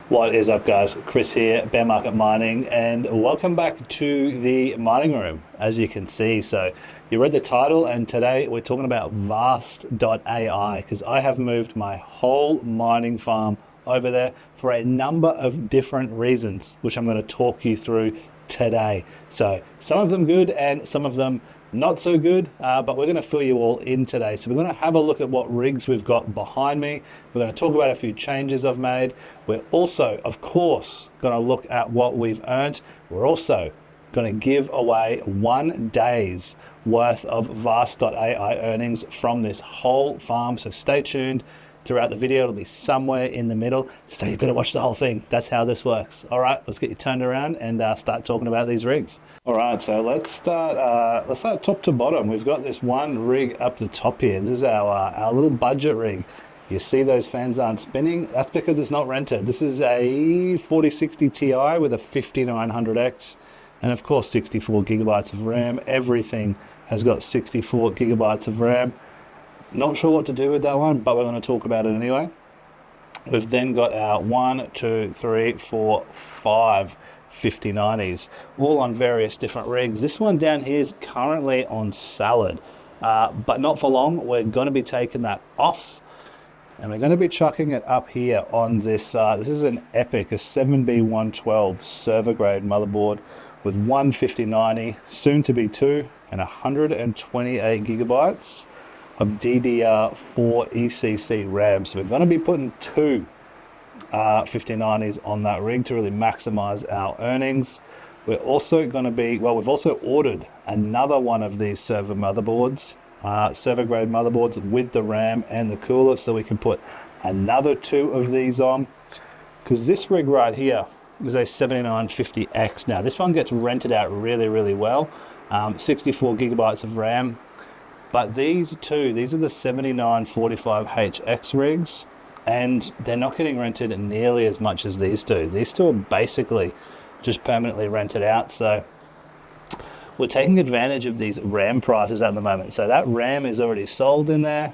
What is up, guys? Chris here, Bear Market Mining, and welcome back to the mining room. As you can see, so you read the title, and today we're talking about Vast.AI because I have moved my whole mining farm over there for a number of different reasons, which I'm going to talk you through today. So some of them good and some of them not so good, but we're going to fill you all in today. So we're going to have a look at what rigs we've got behind me. We're going to talk about a few changes I've made. We're also, of course, going to look at what we've earned. We're also going to give away 1 day's worth of Vast.AI earnings from this whole farm. So stay tuned throughout the video. It'll be somewhere in the middle, so you've got to watch the whole thing. That's how this works. All right, let's get you turned around and start talking about these rigs. All right, so let's start top to bottom. We've got this one rig up the top here. This is our little budget rig. You see those fans aren't spinning? That's because it's not rented. This is a 4060 Ti with a 5900X and of course 64 gigabytes of RAM. Everything has got 64 gigabytes of RAM. Not sure what to do with that one, but we're going to talk about it anyway. We've then got our 1, 2, 3, 4, 5 5090s, all on various different rigs. This one down here is currently on salad, but not for long. We're going to be taking that off, and we're going to be chucking it up here on this. This is an Epic, a 7B112 server grade motherboard with one 5090, soon to be 2, and 128 gigabytes of DDR4 ECC RAM. So we're going to be putting 2 5090s on that rig to really maximize our earnings. We're also going to be, well, we've also ordered another one of these server motherboards, server grade motherboards with the RAM and the cooler, so we can put another 2 of these on, because this rig right here is a 7950X. Now this one gets rented out really well, 64 gigabytes of RAM. But these two, these are the 7945HX rigs, and they're not getting rented nearly as much as these two. These two are basically just permanently rented out. So we're taking advantage of these RAM prices at the moment. So that RAM is already sold in there,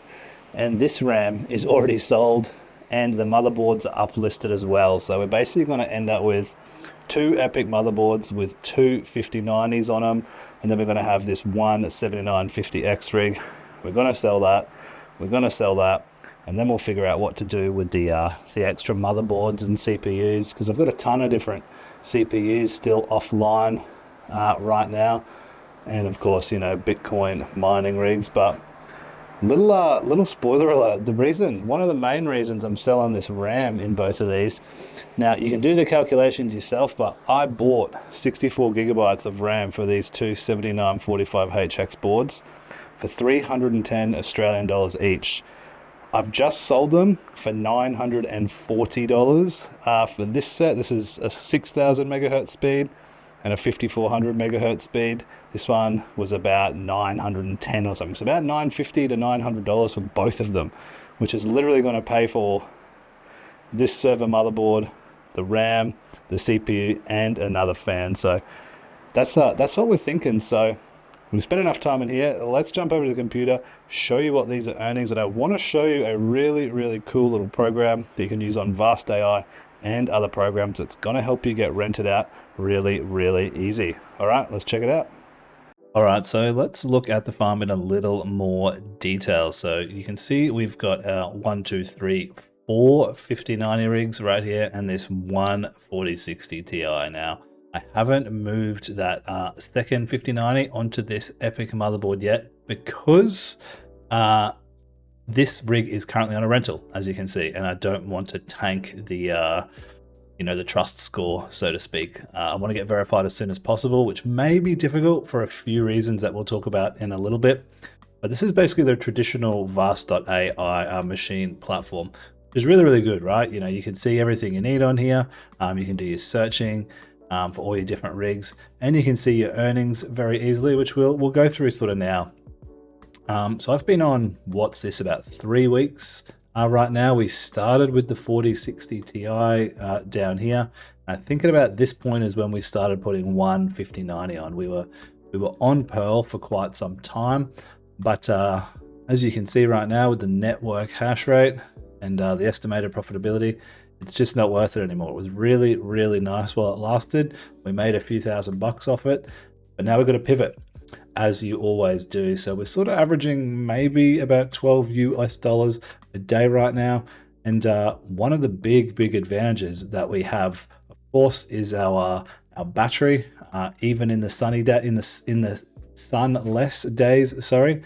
and this RAM is already sold, and the motherboards are uplisted as well. So we're basically going to end up with 2 Epic motherboards with 2 5090s on them. And then we're going to have this one 7950X rig. We're going to sell that. We're going to sell that. And then we'll figure out what to do with the extra motherboards and CPUs, because I've got a ton of different CPUs still offline right now. And of course, you know, Bitcoin mining rigs. But little spoiler alert, one of the main reasons I'm selling this RAM in both of these, now you can do the calculations yourself, but I bought 64 gigabytes of RAM for these two 7945HX boards for 310 Australian dollars each. I've just sold them for $940 for this set. This is a 6000 megahertz speed and a 5400 megahertz speed. This one was about 910 or something. So about $950 to $900 for both of them, which is literally going to pay for this server motherboard, the RAM, the CPU, and another fan. So that's what we're thinking. So we've spent enough time in here. Let's jump over to the computer, show you what these are earnings, and I want to show you a really cool little program that you can use on Vast.AI and other programs that's going to help you get rented out really easy. All right, let's check it out. All right, so let's look at the farm in a little more detail. So you can see we've got our 1, 2, 3, 4 5090 rigs right here, and this one 4060 Ti. Now, I haven't moved that second 5090 onto this Epic motherboard yet because this rig is currently on a rental, as you can see, and I don't want to tank the the trust score, so to speak. I want to get verified as soon as possible, which may be difficult for a few reasons that we'll talk about in a little bit. But this is basically the traditional Vast.AI machine platform, which is really good, right? You know, you can see everything you need on here. You can do your searching for all your different rigs, and you can see your earnings very easily, which we'll go through sort of now. So I've been on, what's this, about 3 weeks right now. We started with the 4060 Ti down here. I think at about this point is when we started putting one 5090 on. We were on Pearl for quite some time, but as you can see right now with the network hash rate and the estimated profitability, it's just not worth it anymore. It was really, really nice while it lasted. We made a few $1,000 off it, but now we've got to pivot, as you always do. So we're sort of averaging maybe about 12 US dollars a day right now. And one of the big advantages that we have, of course, is our battery. Even in the sunny day, in the sunless days, sorry,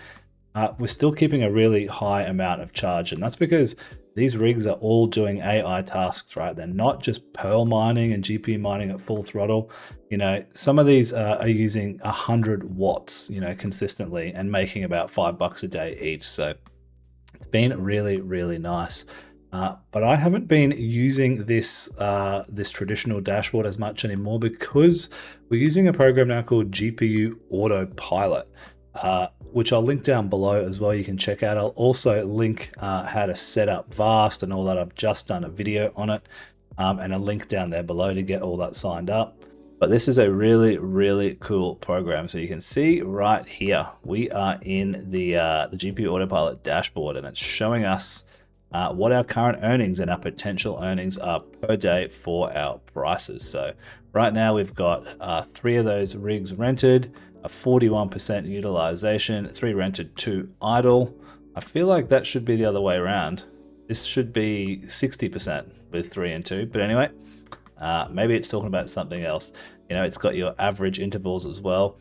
we're still keeping a really high amount of charge, and that's because these rigs are all doing AI tasks, right? They're not just Pearl mining and GPU mining at full throttle. You know, some of these are using 100 watts, you know, consistently and making about $5 a day each. So it's been really, really nice. But I haven't been using this this traditional dashboard as much anymore because we're using a program now called GPU Autopilot, which I'll link down below as well. You can check out. I'll also link how to set up Vast and all that. I've just done a video on it, and a link down there below to get all that signed up. But this is a really, really cool program. So you can see right here, we are in the GPU Autopilot dashboard, and it's showing us what our current earnings and our potential earnings are per day for our prices. So right now we've got 3 of those rigs rented, a 41% utilization, 3 rented, 2 idle. I feel like that should be the other way around. This should be 60% with 3 and 2, but anyway, maybe it's talking about something else. You know, it's got your average intervals as well,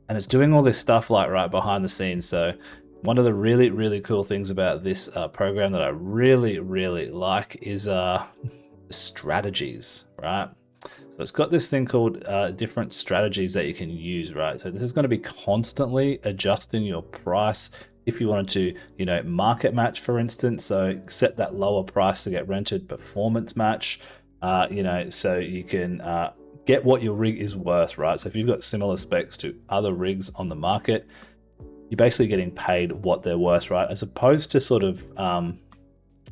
and it's doing all this stuff like right behind the scenes. So one of the really, really cool things about this program that I really, really like is strategies, right? So it's got this thing called different strategies that you can use, right? So this is going to be constantly adjusting your price if you wanted to, you know, market match, for instance. So set that lower price to get rented, performance match, you know, so you can get what your rig is worth, right? So if you've got similar specs to other rigs on the market, you're basically getting paid what they're worth, right? As opposed to sort of,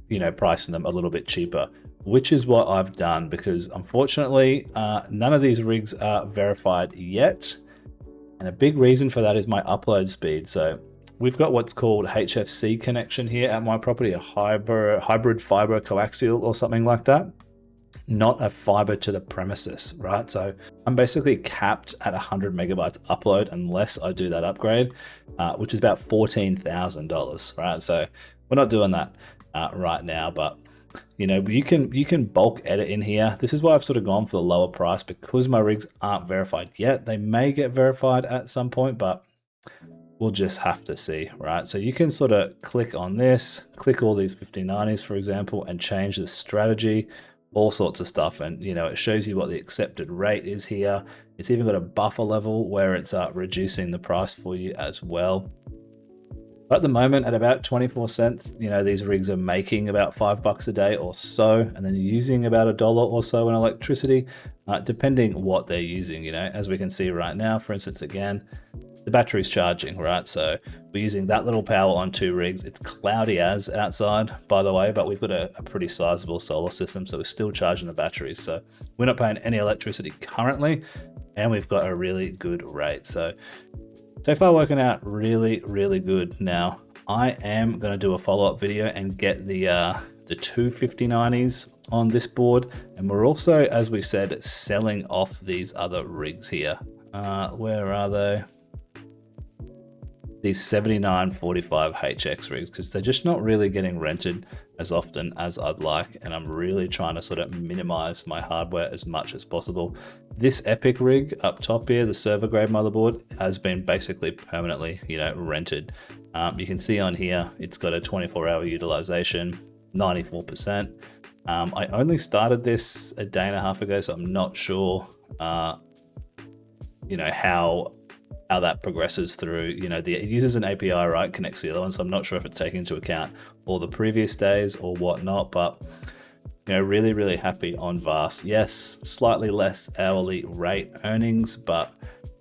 you know, pricing them a little bit cheaper, which is what I've done, because unfortunately, none of these rigs are verified yet. And a big reason for that is my upload speed. So we've got what's called HFC connection here at my property, a hybrid fiber coaxial or something like that, not a fiber to the premises, right? So I'm basically capped at 100 megabytes upload unless I do that upgrade, which is about $14,000, right? So we're not doing that right now, but you know, you can bulk edit in here. This is why I've sort of gone for the lower price, because my rigs aren't verified yet. They may get verified at some point, but we'll just have to see, right? So you can sort of click on this, click all these 5090s, for example, and change the strategy, all sorts of stuff. And, you know, it shows you what the accepted rate is here. It's even got a buffer level where it's reducing the price for you as well. At the moment, at about 24 cents, you know, these rigs are making about $5 a day or so, and then using about $1 or so in electricity, depending what they're using. You know, as we can see right now, for instance, again, the battery's charging, right? So we're using that little power on 2 rigs. It's cloudy as outside, by the way, but we've got a pretty sizable solar system, so we're still charging the batteries. So we're not paying any electricity currently, and we've got a really good rate. So far working out really, really good. Now I am going to do a follow-up video and get the 2 5090s on this board, and we're also, as we said, selling off these other rigs here. Where are they? These 7945 HX rigs, because they're just not really getting rented as often as I'd like, and I'm really trying to sort of minimize my hardware as much as possible. This Epic rig up top here, the server grade motherboard, has been basically permanently, you know, rented. You can see on here, it's got a 24-hour utilization, 94%. I only started this a day and a half ago, so I'm not sure, you know, how that progresses through. You know, it uses an API, right, connects to the other one, so I'm not sure if it's taking into account all the previous days or whatnot, but you know, really, really happy on Vast. Yes, slightly less hourly rate earnings, but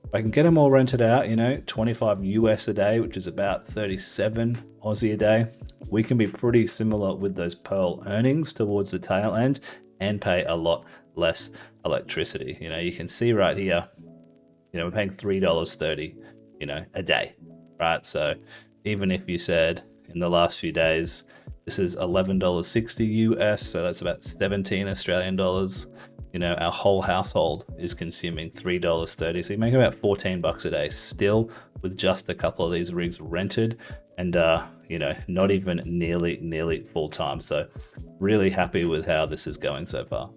if I can get them all rented out, you know, 25 US a day, which is about 37 Aussie a day, we can be pretty similar with those Pearl earnings towards the tail end and pay a lot less electricity. You know, you can see right here, you know, we're paying $3.30, you know, a day, right? So even if you said, in the last few days. This is $11.60 US, so that's about 17 Australian dollars. You know, our whole household is consuming $3.30, so you make about 14 bucks a day still with just a couple of these rigs rented, and you know, not even nearly full time. So really happy with how this is going so far.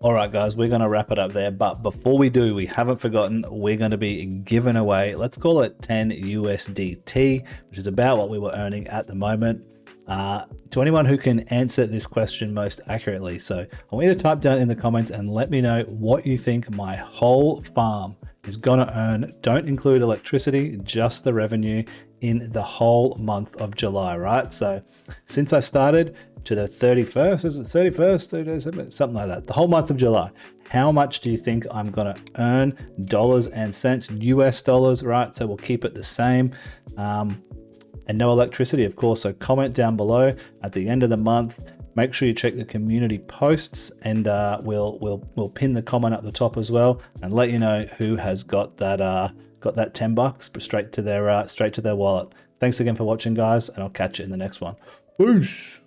All right, guys, we're going to wrap it up there. But before we do, we haven't forgotten, we're going to be giving away, let's call it 10 USDT, which is about what we were earning at the moment, to anyone who can answer this question most accurately. So I want you to type down in the comments and let me know what you think my whole farm is going to earn. Don't include electricity, just the revenue in the whole month of July, right? So since I started to the 31st, is it 31st, something like that, the whole month of July, how much do you think I'm gonna earn dollars and cents, US dollars, right? So we'll keep it the same, and no electricity, of course. So comment down below at the end of the month. Make sure you check the community posts, and we'll pin the comment up the top as well, and let you know who has got that 10 bucks straight to their wallet. Thanks again for watching, guys, and I'll catch you in the next one. Peace.